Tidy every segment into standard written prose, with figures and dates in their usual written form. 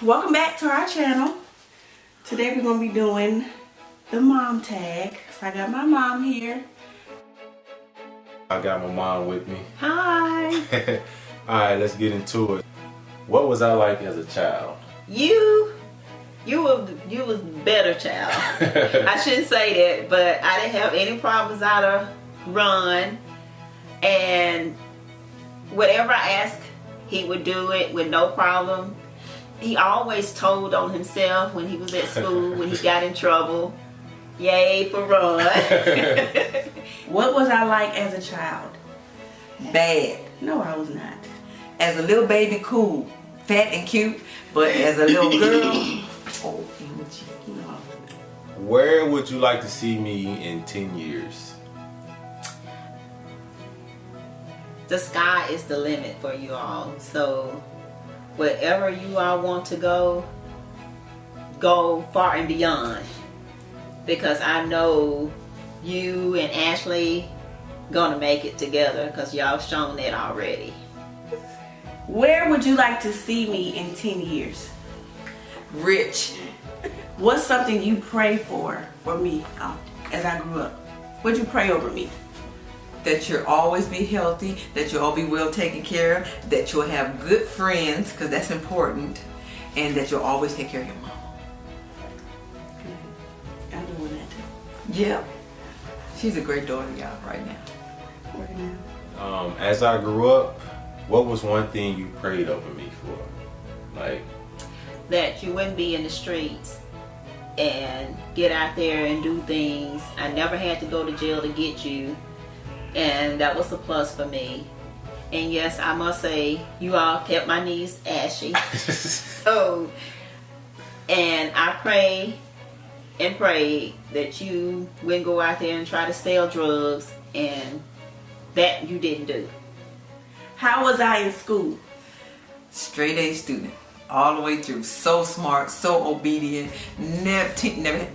welcome back to our channel. Today we're going to be doing the mom tag. So I got my mom here. I got my mom with me. Hi. Alright, let's get into it. What was I like as a child? You was better child. I shouldn't say that, but I didn't have any problems out of run, and whatever I asked, he would do it with no problem. He always told on himself when he was at school, when he got in trouble. Yay for run. What was I like as a child? Bad. No, I was not. As a little baby, cool, fat and cute, but as a little girl, oh, No. Where would you like to see me in 10 years? The sky is the limit for you all. So wherever you all want to go far and beyond. Because I know you and Ashley gonna make it together, because y'all shown that already. Where would you like to see me in 10 years? rich. What's something you pray for me as I grew up? What'd you pray over me? That you'll always be healthy, that you'll all be well taken care of, that you'll have good friends, because that's important, and that you'll always take care of your mom. I'm doing that too. Yeah. She's a great daughter, y'all, right now. Working out. As I grew up, what was one thing you prayed over me for? Like, That you wouldn't be in the streets and get out there and do things. I never had to go to jail to get you, and that was a plus for me. And yes, I must say, you all kept my knees ashy. So, and I pray and pray that you wouldn't go out there and try to sell drugs, and that you didn't do. How was I in school? Straight A student, all the way through. So smart, so obedient.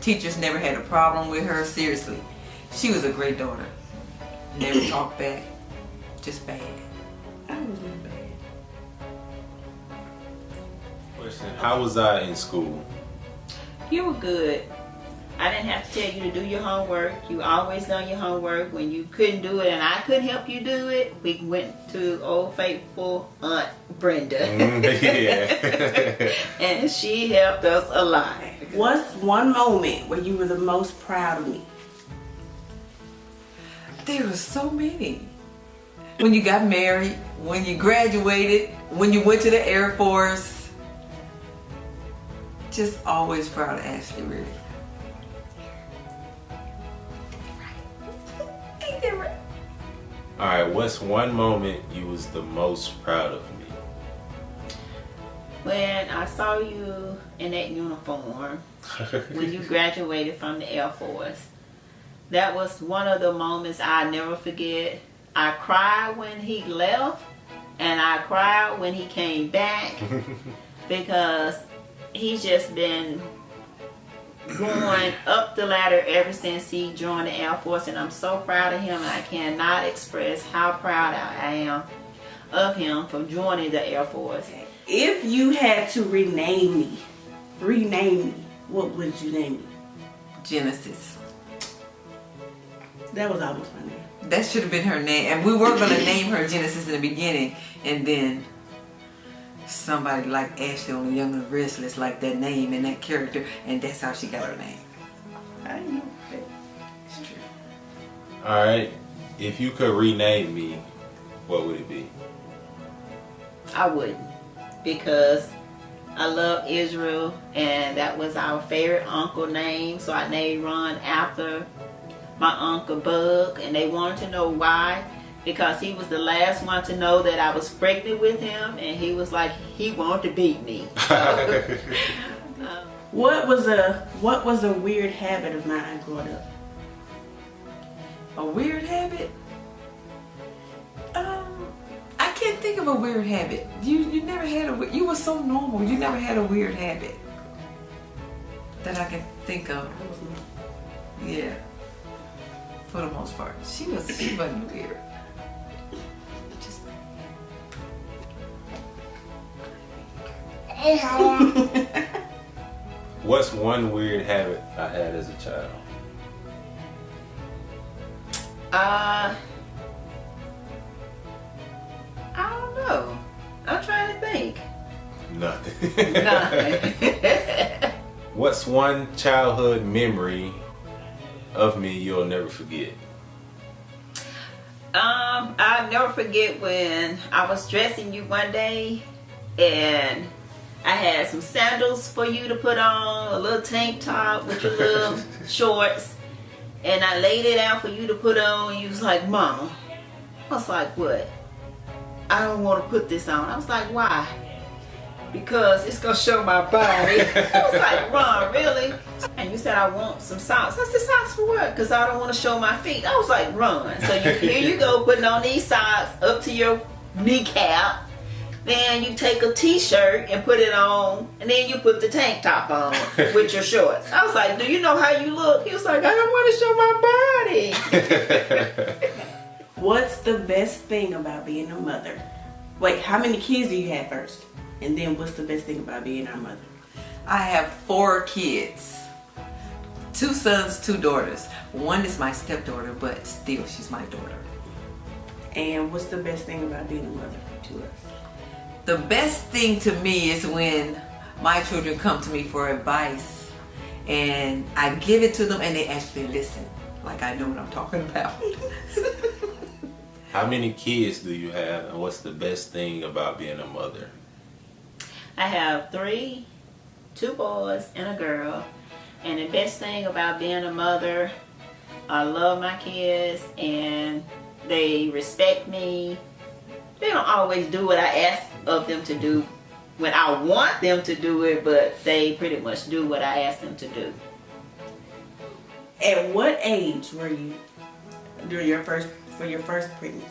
Teachers never had a problem with her. Seriously, she was a great daughter. Never talked back, just bad. I was not bad. question, how was I in school? You were good. I didn't have to tell you to do your homework. You always done your homework. When you couldn't do it and I couldn't help you do it, we went to old faithful Aunt Brenda. Yeah. And she helped us a lot. What's one moment where you were the most proud of me? There were so many. When you got married, when you graduated, when you went to the Air Force. Just always proud of Ashley, really. Alright, what's one moment you was the most proud of me? When I saw you in that uniform, when you graduated from the Air Force, that was one of the moments I never forget. I cried when he left, and I cried when he came back, because he's just been going up the ladder ever since he joined the Air Force, and I'm so proud of him, and I cannot express how proud I am of him for joining the Air Force. If you had to rename me, what would you name me? Genesis. That was almost my name. That should have been her name. And we were going to name her Genesis in the beginning. And then somebody like Ashley on the Young and the Restless liked that name and that character. And that's how she got her name. I didn't know. It's true. Alright, if you could rename me, what would it be? I wouldn't, because I love Israel, and that was our favorite uncle name, so I named Ron after my uncle Bug, and they wanted to know why, because he was the last one to know that I was pregnant with him, and he was like, he wanted to beat me. What was a weird habit of mine growing up? A weird habit? I can't think of a weird habit. You never had you were so normal. You never had a weird habit that I can think of. Yeah. For the most part. She wasn't weird. Just What's one weird habit I had as a child? I don't know. I'm trying to think. Nothing. Nothing. What's one childhood memory of me you'll never forget? I'll never forget when I was dressing you one day and I had some sandals for you to put on, a little tank top with your little shorts, and I laid it out for you to put on, and you was like, Mama. I was like, what? I don't want to put this on. I was like, why? Because it's going to show my body. I was like, Ron, really? And you said, I want some socks. I said, socks for what? Because I don't want to show my feet. I was like, Ron. So here you go, putting on these socks up to your kneecap. Then you take a t-shirt and put it on, and then you put the tank top on with your shorts. I was like, do you know how you look? He was like, I don't want to show my body. What's the best thing about being a mother? Wait, how many kids do you have first? And then what's the best thing about being our mother? I have 4 kids. 2 sons, 2 daughters. One is my stepdaughter, but still she's my daughter. And what's the best thing about being a mother to us? The best thing to me is when my children come to me for advice and I give it to them and they actually listen. Like I know what I'm talking about. How many kids do you have, and what's the best thing about being a mother? I have 3, 2 boys and a girl. And the best thing about being a mother, I love my kids and they respect me. They don't always do what I ask of them to do when I want them to do it, but they pretty much do what I ask them to do. At what age were you during your first pregnancy?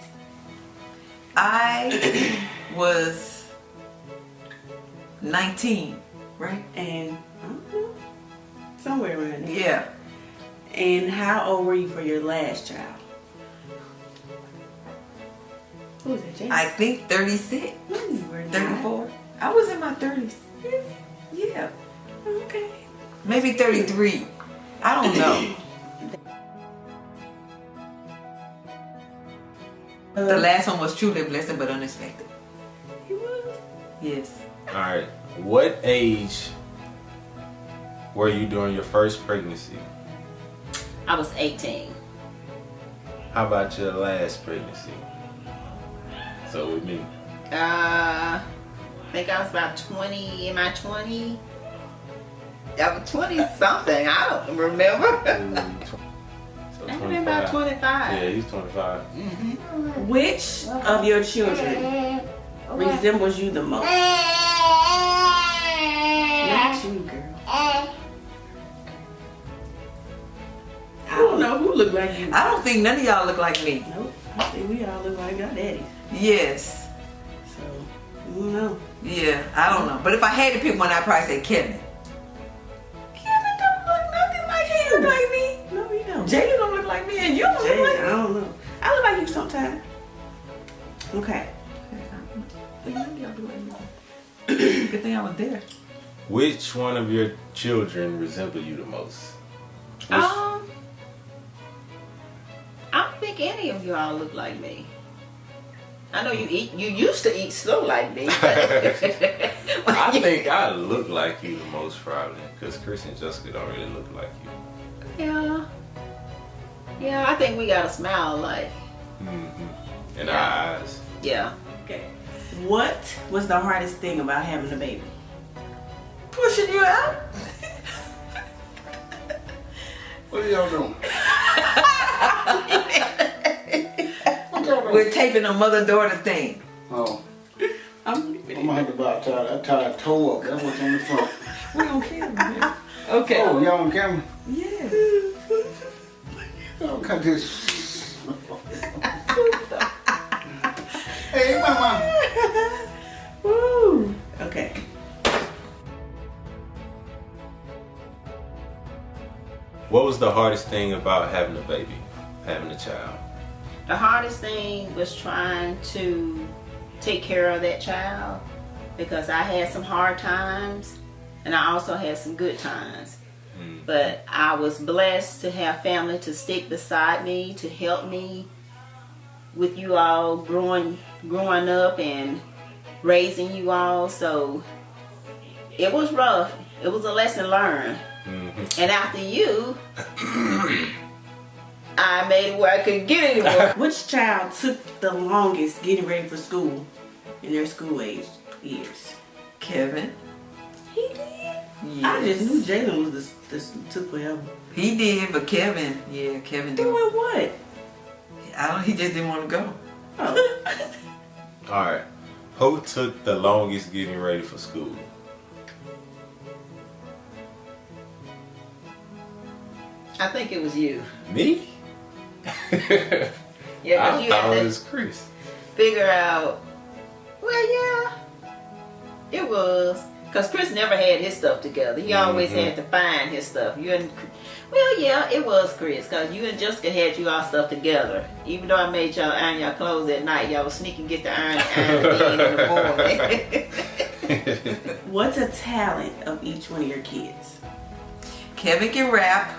I was 19, right? And I don't know, somewhere around there. Yeah. And how old were you for your last child? Who was that, James? I think 36, You were 34. I was in my 30s. Yeah. Okay. Maybe 33. I don't know. The last one was truly a blessing but unexpected. He was. Yes. Alright, what age were you during your first pregnancy? I was 18. How about your last pregnancy? So with me. I think I was about 20, in my 20s. I was 20 something, I don't remember. So I been about 25. Yeah, he's 25. Which of your children resembles you the most? Not you, girl. I don't know who look like you. I don't think none of y'all look like me. Nope. I think we all look like our daddies. Yes. So, I don't know. Yeah, I don't know. But if I had to pick one, I'd probably say Kevin. Kevin don't look nothing like he look like me. No, you don't. Jada don't look like me, and you don't Jay, look like I me. don't know. I look like you sometimes. Okay. None of y'all look like me. Good thing I was there. Which one of your children resemble you the most? I don't think any of y'all look like me. I know you used to eat slow like me. I think I look like you the most probably, because Chris and Jessica don't really look like you. Yeah, I think we got a smile alike. In our eyes. Yeah. Okay. What was the hardest thing about having a baby? Pushing you out? What are y'all doing? We're taping a mother-daughter thing. Oh, I'm I'm gonna have to buy a tie. That tie toe up. That's what's on the front. We on camera, man. Okay. Oh, y'all on camera? Yeah. Oh, cut this. Hey, mama. Woo. Okay. What was the hardest thing about having a baby, having a child? The hardest thing was trying to take care of that child because I had some hard times and I also had some good times. But I was blessed to have family to stick beside me, to help me with you all growing up and raising you all. So it was rough. It was a lesson learned. And after you, I made it where I couldn't get anymore. Which child took the longest getting ready for school in their school age years? Kevin. He did. Yes. I just knew Jalen was this took forever. He did, but Kevin did. Doing what? He just didn't want to go. Oh. Alright. Who took the longest getting ready for school? I think it was you. Me? Yeah, I because you thought had it to was Chris. figure out. Well, yeah, it was. Because Chris never had his stuff together. He always had to find his stuff. Well, yeah, it was Chris. Because you and Jessica had you all stuff together. Even though I made y'all iron your clothes at night, y'all was sneaking get the iron in the morning. What's a talent of each one of your kids? Kevin can rap.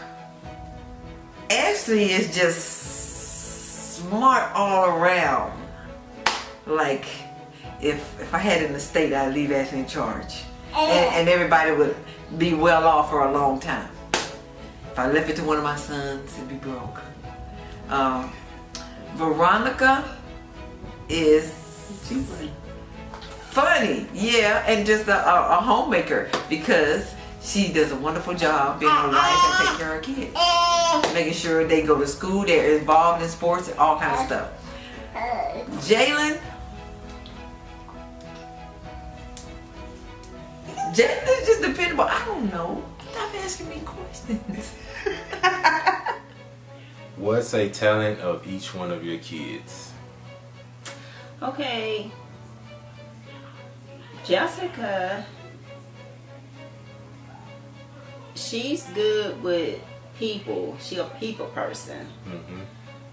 Ashley is just smart all around. Like, if I had an estate, I'd leave Ashley in charge. And everybody would be well off for a long time. If I left it to one of my sons, it'd be broke. Veronica is funny, yeah, and just a homemaker because she does a wonderful job being a wife and taking care of her kids. Making sure they go to school, they're involved in sports and all kinds of stuff. Jalen is just dependable. I don't know. Stop asking me questions. What's a talent of each one of your kids? Okay. Jessica, she's good with people. She's a people person.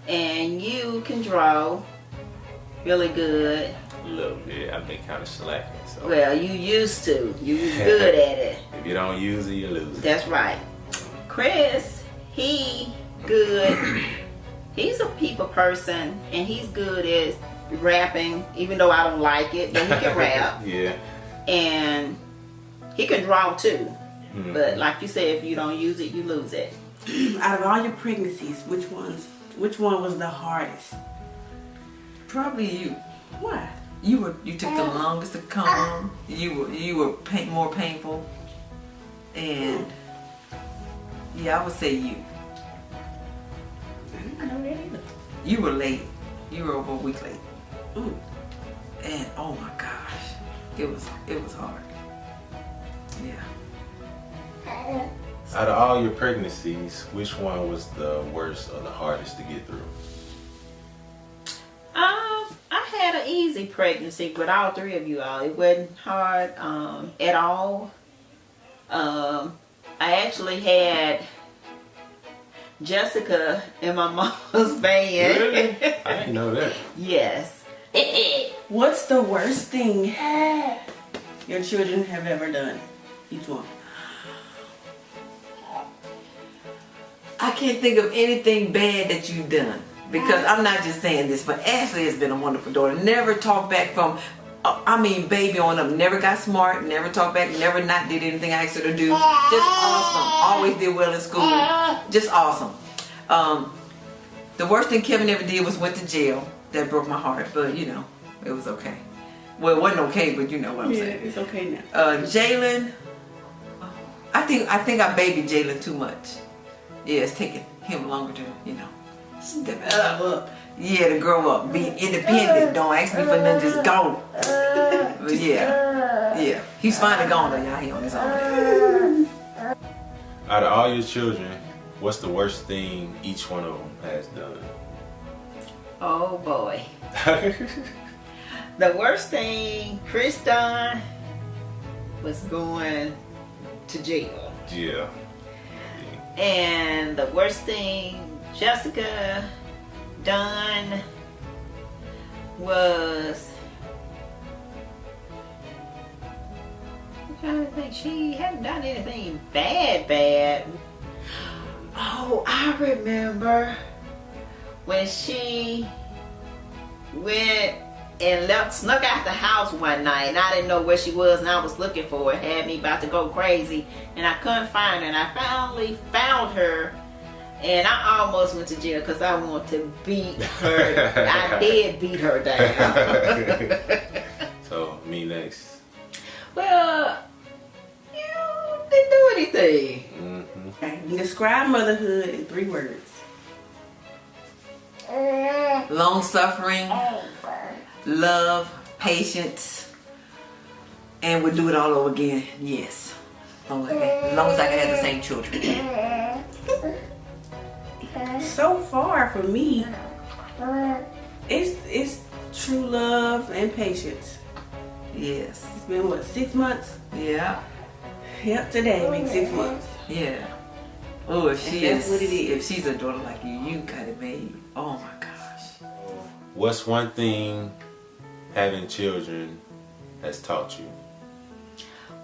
And you can draw really good. A little bit. I've been kind of slacking. So Well, you used to. You was good at it. if you don't use it, you lose it. That's right. Chris, he good. He's a people person, and he's good at rapping, even though I don't like it, but he can rap. Yeah. And he can draw too. But like you said, if you don't use it, you lose it. Out of all your pregnancies, which one was the hardest? Probably you. Why? You took the longest to come. You were more painful, and yeah, I would say you. I didn't know that either. You were late. You were over a week late, Mm. and oh my gosh, it was hard. Yeah. Out of all your pregnancies, which one was the worst or the hardest to get through? I had an easy pregnancy with all three of you all. It wasn't hard at all. I actually had Jessica in my mom's van. Really? I didn't know that. Yes. What's the worst thing your children have ever done? Each one. I can't think of anything bad that you've done. Because I'm not just saying this, but Ashley has been a wonderful daughter. Never talked back from, baby on up. Never got smart, never talked back, never not did anything I asked her to do. Just awesome. Always did well in school. Just awesome. The worst thing Kevin ever did was went to jail. That broke my heart, but it was okay. Well, it wasn't okay, but you know what I'm saying. It's okay now. Jalen, I think I babied Jalen too much. Yeah, it's taking him longer to, step up. Yeah, to grow up, be independent. Don't ask me for nothing, just go. But yeah, he's finally gone though, y'all. He on his own. Out of all your children, what's the worst thing each one of them has done? Oh boy. The worst thing Chris done was going to jail. Yeah. And the worst thing Jessica done was trying to think. She hadn't done anything bad. Oh, I remember when she went and snuck out the house one night, and I didn't know where she was, and I was looking for her. It had me about to go crazy, and I couldn't find her, and I finally found her, and I almost went to jail because I wanted to beat her. I did beat her down. So, me next. Well, you didn't do anything. Mm-hmm. Okay. Describe motherhood in 3 words. Long suffering, love, patience, and would do it all over again. Yes. As long as I can have the same children. So far for me, it's true love and patience. Yes. It's been what, 6 months? Yeah. Yep, today makes 6 months. Yeah. Oh, if she That's is, what it is. if she's a daughter like you got it made. Oh my gosh. What's one thing having children has taught you?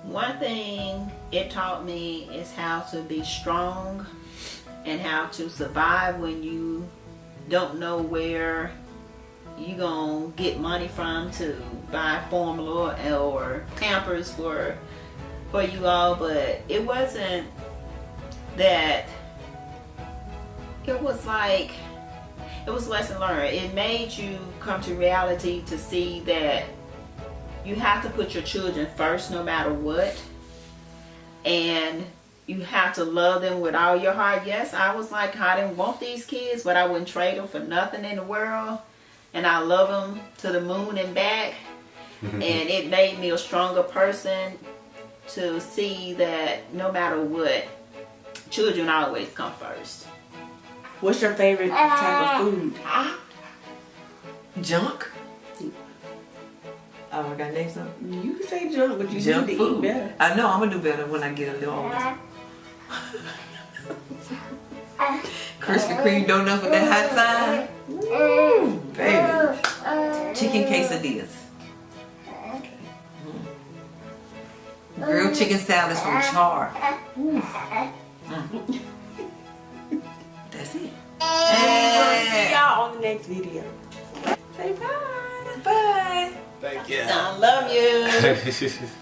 One thing it taught me is how to be strong and how to survive when you don't know where you gonna get money from to buy formula or Pampers for you all. But it wasn't that. It was like, it was lesson learned. It made you come to reality to see that you have to put your children first no matter what, and you have to love them with all your heart. Yes, I was like, I didn't want these kids, but I wouldn't trade them for nothing in the world, and I love them to the moon and back. And it made me a stronger person to see that no matter what, children always come first. What's your favorite type of food? Junk? Oh, I got next something. You can say junk, but you Junk need to food. eat better. I know I'm gonna do better when I get a little older. Krispy Kreme donut with that hot side. Woo, baby. Chicken quesadillas. Grilled chicken salads from Char. That's it. We'll see y'all on the next video. Say bye. Bye. Thank you. I love you.